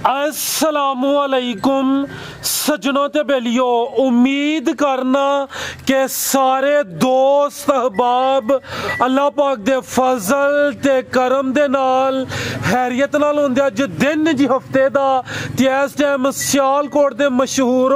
अस्सलामुअलैकुम सजनों ते बेलियो, उम्मीद करना कि सारे दोस्त अहबाब अल्लाह पाक दे फजल ते करम दे नाल हैरियत नाल होंदे। अज दिन जी हफ्ते दा ते इस टाइम सियालकोट दे मशहूर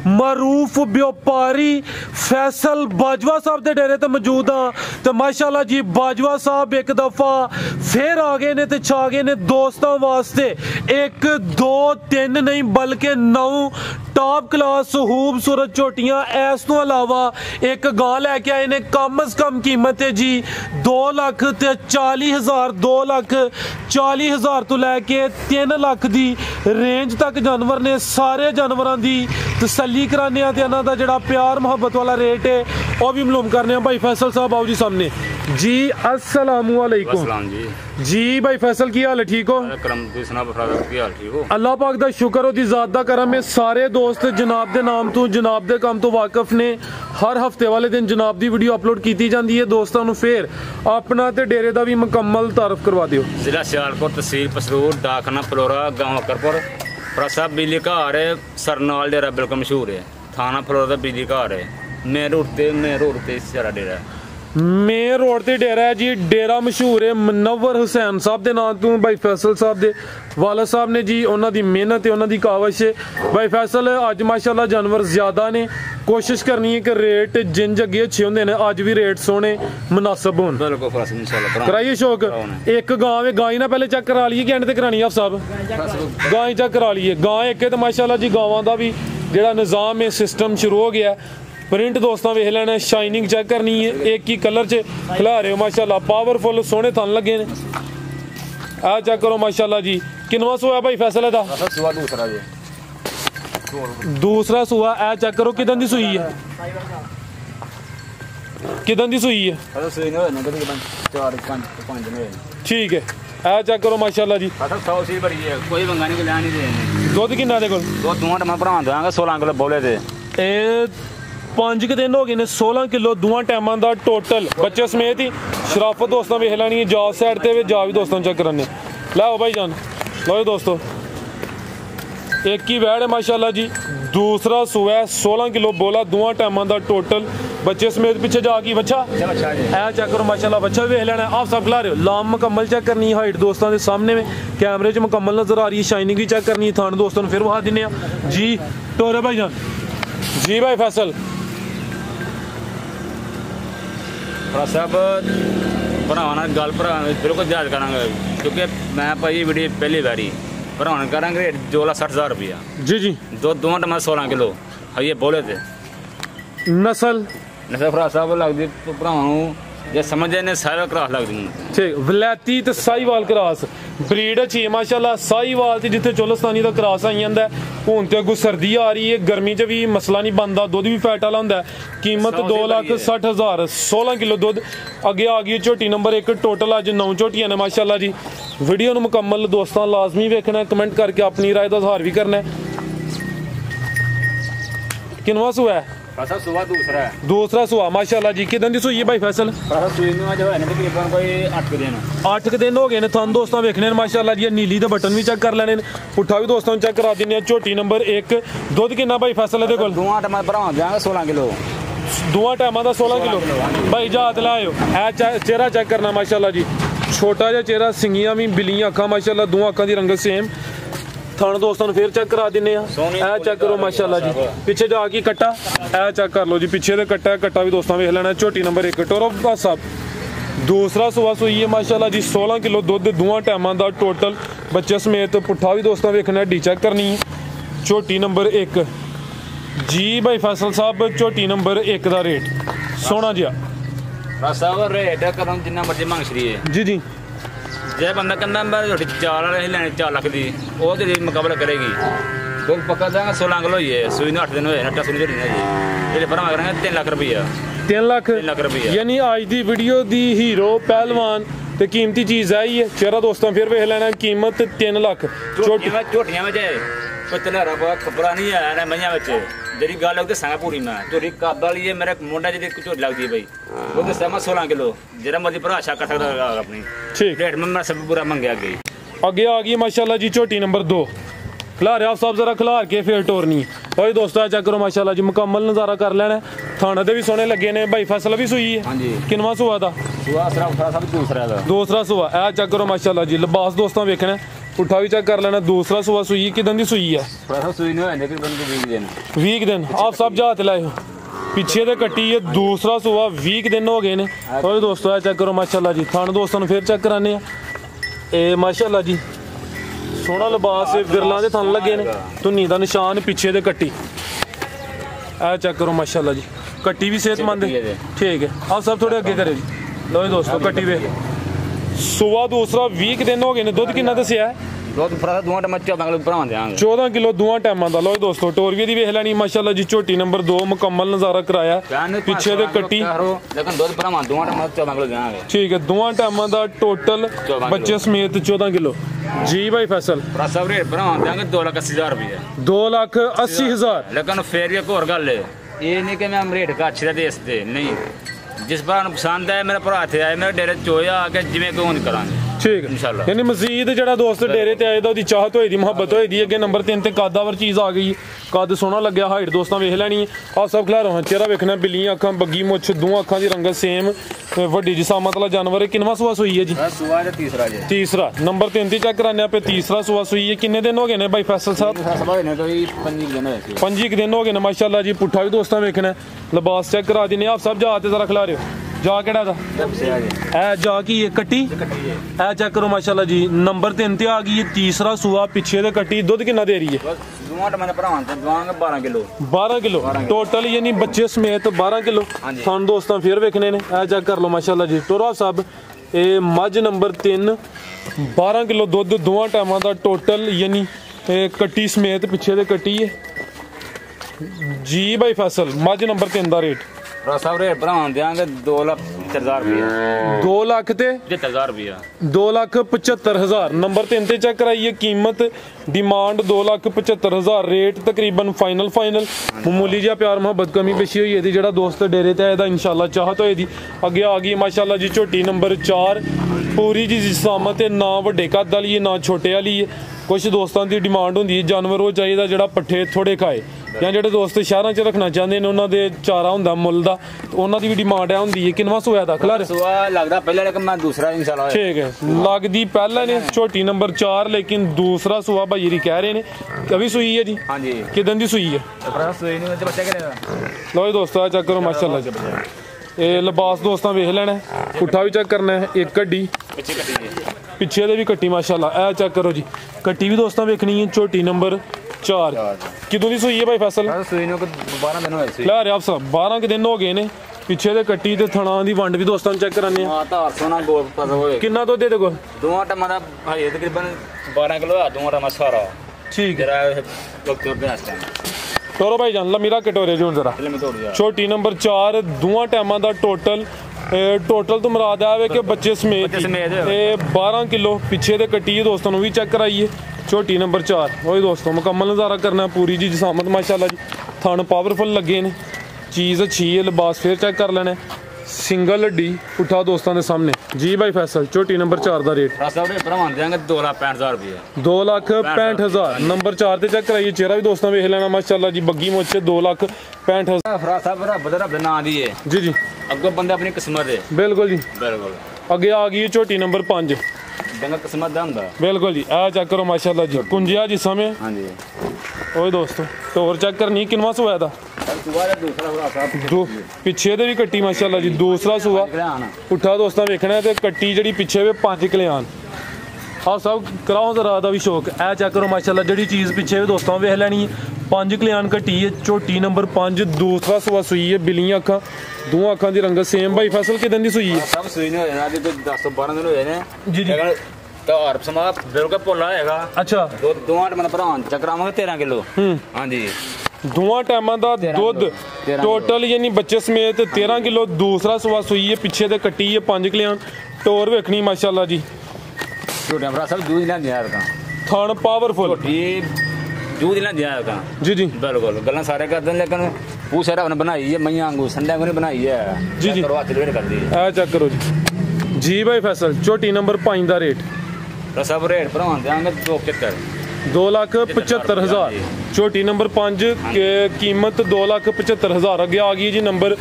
मरूफ व्यापारी फैसल बाजवा साहब दे डेरे ते मौजूद हाँ। तो माशाल्लाह जी बाजवा साहब एक दफ़ा फिर आ गए ने ते छा गए ने दोस्तों वास्ते एक दो तीन नहीं बल्कि 9 टॉप क्लास खूबसूरत झोटियां। इस तो अलावा एक गां लैके आए ने कम अज कम कीमत है जी 2,40,000 2,40,000 तो लैके 3 लाख दी रेंज तक जानवर ने। सारे जानवरों की तसल्ली कराने ते इन्हां दा जिहड़ा प्यार मुहब्बत वाला रेट है वह भी मालूम करने। भाई फैसल साहब आओ जी सामने जी। अस्सलामुअलैकुम जी भाई फैसल की हाल है? ठीक हो? अल्लाह पाक दा शुक्र ओदी ज़ात दा करम है। सारे दोस्त जनाब दे नाम तो जनाब दे काम तो वाकफ ने। हर हफ्ते वाले दिन जनाब दी वीडियो अपलोड की जाती है। दोस्तों नूं फिर अपना ते डेरे दा भी मुकम्मल तारफ करवा दिओ। जिला सियालकोट, तहसील पसरूर, डाकखाना पलोरा, गांव अकरपुर, प्रसा बिजली घर है। सरनाल डेरा बिल्कुल मशहूर है। थाना पलोरा दा बिजली घर है। मेन रोड ते सारा डेरा है। मेन रोड ते डेरा है जी। डेरा मशहूर है मुनव्वर हुसैन साहब दे नाम तो भाई फैसल साहब दे वाला साहब ने जी। उन्हां दी मेहनत है, उन्हां दी काविश है। भाई फैसल अज माशाल्लाह जानवर ज्यादा ने। कोशिश करनी है कि रेट जिन जगह अच्छे होंगे ने अज भी रेट सोने मुनासिब होन। कराइए शौक एक गांव है। गाय ना पहले चेक करा लीए कि एंड ते करानी है आप साहब? गाय चेक करा लीए। गाय एक है तो माशाल्लाह जी गावां दा भी जिहड़ा निज़ाम है सिस्टम शुरू हो गया। प्रिंट दोस्तों वेख लेना, शाइनिंग चेक करनी है। एक ही कलर च खिला रहे हो माशाल्लाह। पावरफुल सोने थन लगे ने। आ चेक करो माशाल्लाह जी। किनवा सुआ भाई फैसल दा? दूसरा सुआ। ए चेक करो किदन दी सुई है? किदन दी सुई है? ठीक है। ए चेक करो माशाल्लाह जी। कोई मंगा नहीं। दुध किन्ना दे कोल? दुध दूं टाइम भरा देंगे 16 किलो बोले थे। 5 दिन हो गए ने। 16 किलो दुआं टाइमां दा टोटल बच्चे समेत ही। शराफत दोस्तों वेख लैनी है। जा साइड ते जा भी दोस्तों चेक कराने। लाओ भाई जान लो दोस्तों। एक ही वैड़ है माशाल्लाह जी। दूसरा सुआ 16 किलो बोला दुआं टाइमां दा टोटल बच्चे समेत। पीछे जाके बच्चा ऐ चेक करो माशाल्लाह। बच्चा वेख लेना। आप सब खिला रहे हो। लाम मुकम्मल चेक करनी है। हाइट दोस्तों के सामने में कैमरे च मुकम्मल नजर आ रही है। शाइनिंग भी चेक करनी है। थान दोस्तों फिर वहा दिने जी। टोरे भाई जान जी। भाई फैसल साहब भरावां नाल गल भरावां बिल्कुल जायज़ करांगे क्योंकि मैं भाई वीडियो पहली बारी भरावां करांगे रेट 2,60,000 रुपया जी जी। दोवां टाइम 16 किलो ये बोले थे। नस्ल भरा साहब लगती भरावां जे समझ ने साहिवाल क्रॉस लगती। ठीक वलैती ते साहिवाल क्रॉस ब्रीड अच्छी है माशाल्लाह। साहिवाल ते जिथे चोलस्तानी दा क्रॉस आई जांदा है। हुण ते अगों सर्दी आ रही है, गर्मी च भी मसला नहीं बनता। दुध भी फैट वाला हुंदा है। कीमत 2,60,000 16 किलो दुध। अगे आ गई झोटी नंबर 1। टोटल अज 9 झोटियां ने माशाल्लाह जी। वीडियो मुकम्मल दोस्तों लाजमी वेखना है, कमेंट करके अपनी राय का इजहार भी करना है। किनवा सुआ है? दूसरा सुआ माशाल्लाह जी। किदन दी सुई है भाई फैसल? 8 दिन हो गए ने। थन दोस्तों वेखने माशाल्लाह जी। नीली दे बटन भी चेक कर लेने। पुट्ठा भी दोस्तों चेक करा दिने। झोटी नंबर 1। दुध किन्ना भाई फैसल दे कोल? दुआं टाइम भरा देंगे 16 किलो। दुआं टाइमां दा 16 किलो भाई जात लाओ। ए चेहरा चेक करना माशाल्लाह जी। छोटा जिहा चेहरा, सिंगियां भी, बिलियां अखां माशाल्लाह। दोवां अखां दी रंगत सेम। थान दोस्तों फिर चेक करा दिने। ए चेक करो माशाल्लाह जी। पीछे जाके कट्टा ए चेक कर लो जी। पीछे दे कट्टा कट्टा भी दोस्तों वेख लेना। झोटी नंबर 1 टोरो साहब। दूसरा सुआ सुई है माशाल्लाह जी। 16 किलो दुध दुआं टाइमां दा टोटल बच्चे समेत। पुट्ठा भी दोस्तों वेखना। हड्डी चेक करनी। झोटी नंबर 1 जी। भाई फैसल साहब झोटी नंबर 1 का रेट सोना जी रेट करो जिन्ना मर्जी मंग छड़िए जी जी। जे बंदा कहना मैं रोटी 4 लैनी 4 लाख की वो मुकाबला करेगी तो पक्का देंगे 16 किलो ही है। सुई 8 दिन हुए नट्टा सुई झोटी है जी। भरा करेंगे 3 लाख रुपया। 3 लाख रुपया यानी आज दी वीडियो दी हीरो पहलवान ते कीमती चीज़ है ही है। चेहरा दोस्तों फिर वेख लेना। कीमत 3 लाख। झोटियां में कोई तलहरा कपड़ा नहीं है ना मइयां बच्चे जी गल है दसा पूरी मैं झोटी कद वाली है। मेरे मुंडा जी झोटी लगती है भाई वो दसा मैं 16 किलो जरा मर्जी भरा अच्छा कर सकता अपनी। ठीक रेट में मैं सब पूरा मंगया। आगे आ गई माशाल्लाह जी झोटी नंबर 2। खिलारे आप सब जरा खिलार के फिर टोरनी भाई दोस्तों चेक करो माशाल्लाह जी मुकम्मल नज़ारा कर लेना थाने ते भी सोने लगे ने भाई फसल भी सूई है हाँ जी किनवा सूआ दा दूसरा सूआ ए चेक करो माशाल्लाह जी लिबास दोस्तों वेखना पुट्ठा भी चेक कर लेना दूसरा सूआ सूई किदन दी सूई है 20 दिन आप सब जात लाए पीछे दे कट्टी है दूसरा सूआ 20 दिन हो गए ने और दोस्तों चेक करो माशाल्लाह जी थान दोस्तों फिर चेक कराने ए माशाल्लाह जी सोहना लिबास विरलों के थन लगे ने धुनी का निशान पीछे दे कट्टी ए चेक करो माशाल्लाह जी कट्टी भी सेहतमंद है ठीक है आप सब थोड़े अगे करे जी लो दोस्तों कट्टी वे सुबह दूसरा 20 दिन हो गए ने दुध कितना दसिया है 14 किलो दोवां टाइमां दा लो दोस्तों टोरवी दी वेख लैनी माशाल्लाह जी झोटी नंबर 2 मुकम्मल नज़ारा कराया पीछे दे कट्टी लेकिन दुध भरावां दोवां टाइमां 14 किलो देंगे ठीक है दोवां टाइमां दा टोटल बच्चे समेत 14 किलो जी भाई फैसल सब रेट भरावां देंगे 2,80,000 रुपये 2,80,000 लेकिन फिर एक और गल है ये नहीं कि मैं रेट घट दे दे नहीं जिस बार पसंद है मेरा भरा थे आए मेरे डेरे चोया आके जिमें को करांगे ठीक है यानी मजीद जरा दोस्त डेरे ते आए दा ओदी चाहत होई दी मोहब्बत होई दी अगे नंबर 3 ते कदावर चीज़ आ गई कद सोहना लग्या हाइट दोस्तों वेख लैनी आ सब खिलारो चेहरा वेखना बिल्लियां अखां बग्गी मुछ दोवां अखां दी रंगत सेम वड्डी जिसामत वाला जानवर है किनवा सूआ सूई है जी तीसरा नंबर 3 ते चेक कराने पे तीसरा सूआ सूई है किन्ने दिन हो गए ने भाई फैसल साहब 5 दिन हो गए ने माशाल्लाह जी पुट्ठा भी दोस्तों वेखना लिबास चेक करा दिने आप सब जा जरा खिला रहे हो जा केड़ा दा ए जा की ये कट्टी ए चेक करो माशाल्लाह जी नंबर 3 ते आ गई है तीसरा सूआ पीछे दे कट्टी दुध कितना दे रही है 12 किलो टोटल यानी बच्चे समेत 12 किलो थान दोस्तों फिर वेखने ने ए चेक कर लो माशाल्लाह जी टोरा साहब ए मझ नंबर 3 12 किलो दुध दोवां टाइमां दा टोटल यानी कट्टी समेत पीछे दे कट्टी है जी भाई फैसल मझ नंबर 3 दा रेट रेट भरा देंगे 2,75,000 रुपये 2 लाख ते 75,000 रुपया 2,75,000 नंबर 3 ते चेक कराइए कीमत डिमांड 2,75,000 रेट तकरीबन फाइनल मामूली जिहा प्यार मोहब्बत कमी पेशी होई दी जेड़ा दोस्त डेरे ते आए इंशाल्लाह चाहत होई दी अगे आ गई माशाल्लाह जी झोटी नंबर 4 पूरी जी जिसामत है ना वड्डे कद वाली है ना छोटे वाली है कुछ दोस्तों की डिमांड होंदी है जानवर वो चाहिए जेड़ा पट्ठे थोड़े खाए या जेडे दोस्त शहरों च रखना चाहते हैं उन्होंने चारा होंदा मुल दा उन्होंने भी डिमांड है होंदी है किनवा सोया दा खिलारे लगदा पहले लेकिन मैं दूसरा इंशाल्लाह ठीक है लगदी पहला ने झोटी नंबर 4 लेकिन दूसरा सुआ भाई जी कह रहे ने अभी सुई है जी हां जी किदन दी सुई है सुई नहीं बच्चा करेगा लो दोस्तों चेक करो माशाल्लाह जी ए लिबास दोस्तों वेख लेना पुट्ठा भी चेक करना है एक कड्डी पीछे दे भी कट्टी माशाल्लाह ए चेक करो जी कट्टी भी दोस्तों वेखनी है झोटी नंबर 4 कितों दी सुई है भाई फैसल 12 दिन होए ला रहे आप सब 12 के दिन हो गए ने पीछे दे कट्टी ते थणा दी वंड भी दोस्तों चेक कराने हां धार सोना गोल पता होए कितना तो दे दे को दोवां टमा दा भाई तकरीबन 12 किलो है दोवां टमा सारा ठीक है वक्त पे आस्ते टोरो भाई जान ला मेरा कटोरे जो जरा छोटी नंबर 4 दोवां टाइमां दा टोटल तो मुराद है कि बच्चे समेत 12 किलो पीछे दे कट्टी है दोस्तों भी चेक कराइए छोटी नंबर 4 वही दोस्तों मुकम्मल नज़ारा करना पूरी जी जिसामत माशाल्लाह जी थान पावरफुल लगे ने चीज़ अच्छी है लिबास फिर चेक कर लेना सिंगल हड्डी उठा दोस्तों के सामने जी भाई फैसल छोटी नंबर 4 का रेट 2,65,000 रुपये 2,65,000 नंबर 4 से चेक कराइए चेहरा भी दोस्तों वेख लेना माशाल्लाह जी बग्गी मोचे 2,65,000 जी जी अगो बंदा अपनी किस्मत है बिल्कुल जी बिल्कुल अगे आ गई छोटी नंबर 5 किस्मत दा हुंदा बिल्कुल जी आ चेक करो माशाल्लाह जी कुंजिया जी समय हां जी ओए दोस्तों टोर चेक करनी किनवा सुआ था दो पिछे दे भी कट्टी माशाल्लाह जी दूसरा सुआ उठा दोस्तों वेखना ते कट्टी जड़ी पिछे वे 5 कल्याण आओ सब कराओ जरा दा भी शौक ए चेक करो माशाल्लाह जड़ी चीज़ पिछे भी दोस्तों वेख लैनी 5 कल्याण कट्टी है झोटी नंबर 5 दूसरा सुआ सुई है बिलियां अखां दोवां अखां दी रंगत सेम भाई फैसल किदन दी सुई है सब सुई ने होया दी 10-12 दिन होए ने जी जी तो और समा बिल्कुल पोला होएगा अच्छा दोवां मतलब भरावां चक्रावांगे 13 किलो हां जी दोवां टाइमां दा दुध टोटल यानी बच्चे समेत 13 किलो दूसरा सुआ सुई है पीछे ते कट्टी है 5 कल्याण टोर वेखनी माशाल्लाह जी छोटे भरा सब दूध ना दिया का थान पावरफुल ये दूध ना दिया का जी जी बिल्कुल गल्ला सारे करते हैं लेकिन पूछा रहा बनाई है मैया वांगू संडे को नहीं बनाई है जी जी करवा के वेट कर दी ए चेक करो जी भाई फैसल छोटी नंबर 5 दा रेट सब रेट भरावां देंगे 2,75 2,75,000। झोटी नंबर 5 कीमत 2,75,000। अगे आ गई जी नंबर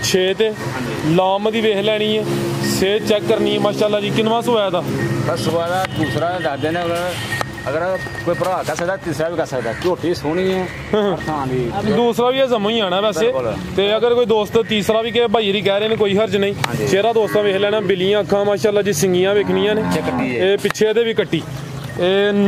6 ते लाम दी वेख लैनी है, सेहत चेक करनी है माशाल्लाह जी। किनवा सोया दा? बस सुबह का दूसरा दस दिन अगर कोई भरा कर सकता तीसरा भी कर सकता। झोटी सोहनी है, दूसरा भी हजम ही आना वैसे। ते अगर कोई दोस्त तीसरा भी कहे भाई कह रहे हैं कोई हर्ज नहीं। चेहरा दोस्तां वेख लेना, बिल्लियां अखां माशाल्लाह जी, सिंगियां वेखनियां ने, ये पिछे दे भी कट्टी।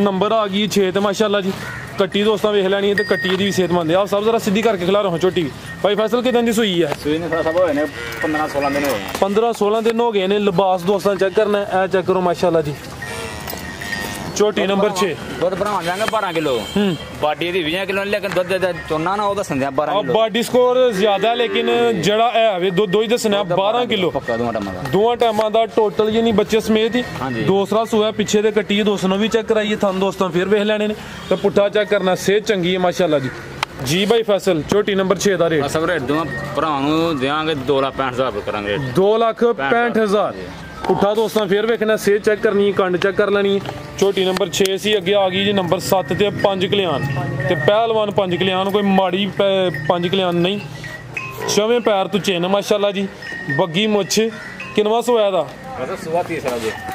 नंबर आ गई 6 ते माशाल्लाह जी। कट्टी दोस्तां वेख लैनी है ते कट्टी दी भी सेहतमंद है। आप सब जरा सीधी करके खिला रहे हो झोटी भाई फैसल कितने दी सूई है? सूई ने सब होए ने 15-16 दिन होए। 15-16 दिन हो गए ने। लिबास दोस्तां चेक करना है, चेक करो माशाल्लाह जी। झोटी नंबर 6 दुध बना जाएंगे 12 किलो। बाडी दी 20 किलो, लेकिन दुध दे चोना ना ओदा संदे 12 किलो। बाडी स्कोर ज्यादा है लेकिन जड़ा है वे दो ही दसना 12 किलो पक्का दोवां टाइमां दा टोटल यानी बच्चे समेत ही। दूसरा सूआ पीछे दे कट्टी दोस्तों भी चेक कराइए, थन दोस्तों फिर वेख लेने ने ते पुट्ठा चेक करना। सेहत चंगी है माशाल्लाह जी। जी भाई फैसल झोटी नंबर 6 दा रेट सब रेट दोवां भरावां नूं देंगे 2,65,000 रुपए करांगे। 2,65,000 पुट्ठा दोस्तों फिर वेखना। सेहत चेक करनी, कंड चेक कर लेनी। झोटी नंबर 6 सी। अगे आ गई जी नंबर 7 ते 5 कल्याण ते पहलवान 5 कल्याण, कोई माड़ी 5 कल्याण नहीं। छवें पैर तू चेन माशाल्लाह जी, बग्गी मुछ। किनवा सोया दा?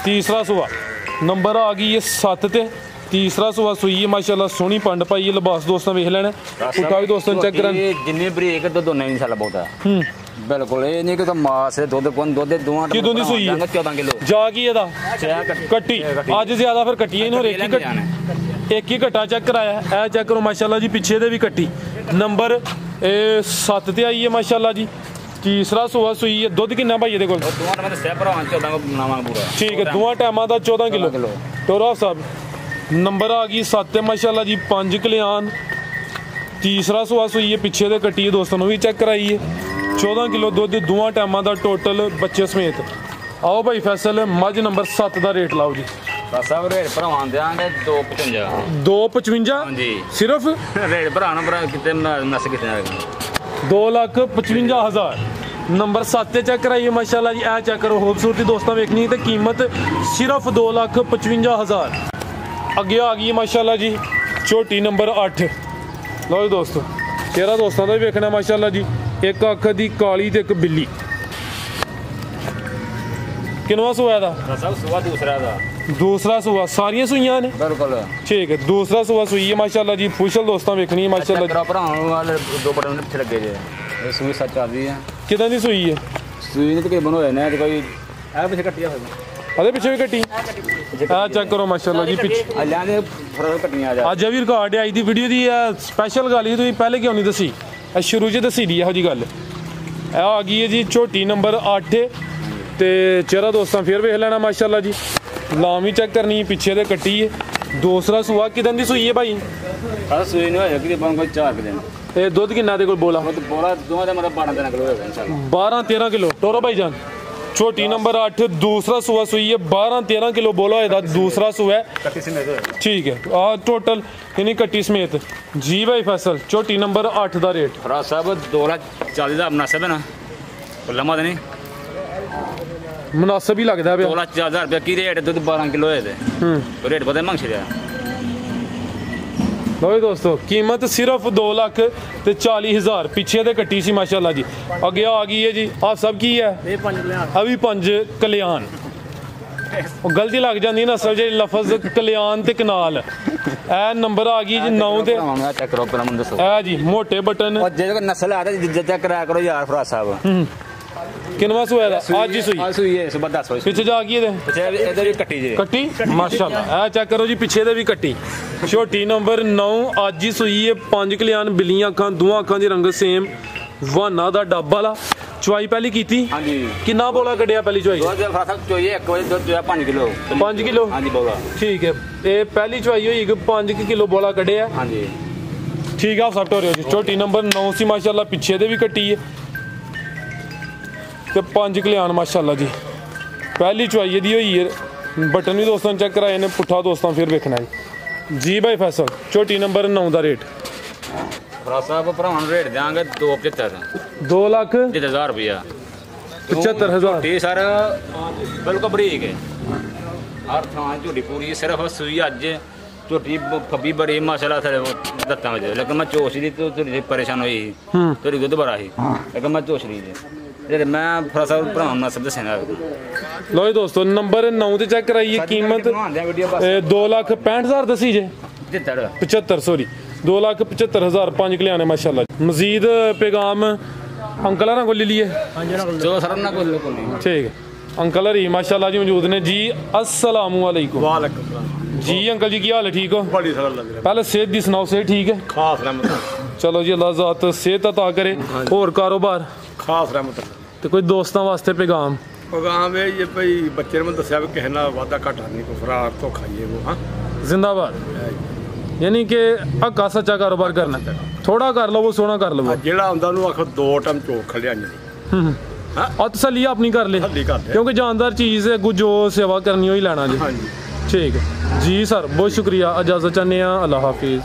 तीसरा सुआ। नंबर आ गई है 7 ते तीसरा सुआ सुई है माशाल्लाह। सोहनी पंड पाई है। लिबास दोस्तों वेख लेना, पुट्ठा भी दोस्तों चेक करन। जिन्नी बरीक तो दोने इंशाल्लाह बहुत है। बिल्कुल ये नहीं कि तो मास है दुध कौन दुध दोवां कितों दी सुई है? 14 किलो। जा की एदा कट्टी आज ज्यादा फिर कट्टी ही नहीं। एक ही कट्टा चेक कराया है, चेक करो माशाल्लाह जी। पीछे दे भी कट्टी। नंबर 7 ते आई है माशाल्लाह जी। तीसरा सुआ सुई है। दुध किन्ना भाई ये कोल? ठीक है, दोवां टाइमां दा 14 किलो। टोरा साहब नंबर आ गई 7 माशाल्लाह जी। 5 कल्याण तीसरा सुआ सुई है। पीछे दे कट्टी दोस्तों भी चेक कराई है। 14 किलो दुध दोवां टाइमां दा टोटल बच्चे समेत। आओ भाई फैसल मझ नंबर 7 दा रेट लाओ जी। सब रेट भरावां देंगे 2,55। 2,55 सिर्फ रेट भराना भरा कितने नस कितने 2,55,000। नंबर 7 चेक कराइए माशाल्लाह जी। ए चेक करो खूबसूरती दोस्तों वेखनी तो कीमत सिर्फ 2,55,000। अगे आ गई माशाल्लाह जी झोटी नंबर 8। लो जी दोस्तों चेहरा दोस्तों का भी वेखना माशाल्लाह जी। एक अख दी काली ते एक बिल्ली। किनवा सुआ दा? दूसरा सुआ। सारियां सुइयां ने बिल्कुल ठीक है। दूसरा सुआ सुई है माशाल्लाह जी। फुशल दोस्तों वेखनी है माशाल्लाह। दो बटन अच्छे लगे जे सुई सच चल रही है। कितने दी सुई है? सुई ने तकरीबन होए ने कोई ए पीछे कट्टिया अरे पीछे भी कट्टी। आ चेक करो माशाल्लाह जी। पीछे अल्लाह फरक कट्टियां आ जा। अज भी record I the video the special गल ही तुसीं पहले क्यों नहीं दसी? शुरू च दसी दी जी गल। आ गई है जी झोटी नंबर 8 ते चेहरा दोस्तों फिर वेख लेना माशाल्लाह जी। लाम भी चेक करनी, पीछे दे कट्टी है। दूसरा सुआ कितने दी सुई है भाई? सुई नहीं होया कि कोई 4 दिन। ए दुध किन्ना दे कोल बोला? बोला दोवां दा मतलब 12-13 किलो होगा इंशाल्लाह। 12-13 किलो टोरो भाई जान। छोटी नंबर 8 दूसरा सुआ सुई है। 12-13 किलो बोला है दूसरा सुआ है। ठीक है टोटल यानी कट्टी समेत। जी भाई फैसल छोटी नंबर 8 का रेट साहब 2,40,000 का मुनासिब है ना? लम्मा नहीं मुनासिब ही लगता है। 2,40,000 रुपया की रेट दुध 12 किलो है रेट पता मंग छड़िया। लो दोस्तों कीमत सिर्फ 2,40,000। पीछे दे कट्टी सी माशाल्लाह जी। अगे आ गई है जी। आप सब की है अभी 5 कल्याण। गलती लग जाती है ना असल जी लफज कल्याण ते कनाल। ए नंबर आ गई जी 9 ते ए जी मोटे बटन नस्ल आ चेक कराया करो यार फराज साहब। किनवा सुआ दा? आज ही सुई है सुबह 10 बजे। पीछे जा गई इधर कट्टी जी कट्टी माशाल्लाह। ए चेक करो जी पीछे दे भी कट्टी। छोटी नंबर 9 आज ही सुई है। 5 कल्याण बिल्लियां अखां दोवां अखां दी रंग सेम। वाना दा डब वाला चुवाई पहली की थी। हां जी कितना बोला कटिया पहली चुवाई? 5 किलो 5 किलो हां जी बोला ठीक है। ये पहली चुवाई हुई 5 किलो बोला कटिया। हां जी ठीक है आप सब टोरियो जी। छोटी नंबर 9 सी माशाल्लाह। पीछे दे भी कट्टी है ते 5 कल्याण माशाल्लाह जी। पहली चुवाई दी हुई है। बटन भी दोस्तों चेक कराए ने। पुट्ठा दोस्तों फिर देखना है जी भाई फैसल। छोटी नंबर 9 का रेट साहब भरावां रेट देंगे 2,75 2,75,000 रुपया 75,000 सर बिल्कुल बरीक है। हर थां झोटी पूरी सिर्फ सुई अज झोटी फब्बी बड़ी माशाल्लाह थे वो दत्ता में लेकिन मैं चोश दी तो थोड़ी परेशान हुई थोड़ी दुद्ध बड़ा ही लेकिन मैं चोश ली जे मैं थोड़ा सा भरा ना सब दसेगा लो जी दोस्तों नंबर 9 ते चेक कराइए कीमत 2,65,000 दसी जे 75 सॉरी 2,75,000 5 किलो आने माशाल्लाह मजीद पैगाम अंकल हरा को ले लिए जो सर ना कोई ठीक है अंकल हरी माशाल्लाह जी मौजूद ने जी अस्सलाम वालेकुम वालेकुम सलाम जी अंकल जी की हाल है ठीक हो बड़ी सरल लग रहा पहले सेहत दी सुनाओ सेहत ठीक है खास रहमत चलो जी अल्लाह ज़ात सेहत अता करे और कारोबार खास रहमत तो कोई दोस्तों वास्ते पैगाम पैगाम ये भाई बच्चे ने दसिया भी किसी ना वादा घाटा नहीं कोई फरार तो खाइए वो हाँ जिंदाबाद यानी कि हक्का सच्चा कारोबार करना थोड़ा कर लो वो सोना कर लो ਜਿਹੜਾ ਹੁੰਦਾ ਉਹਨੂੰ ਆਖੋ 2 ਟਾਈਮ ਚੋਕ ਖਲਿਆਣੀ और तसल्ली अपनी कर ले ਹੱਲੀ ਕਰਦੇ क्योंकि जानदार चीज़ है जो सेवा करनी हो ही लेना जी ਹਾਂਜੀ ठीक है जी सर बहुत शुक्रिया इजाज़त चाहते हैं अल्लाह हाफिज़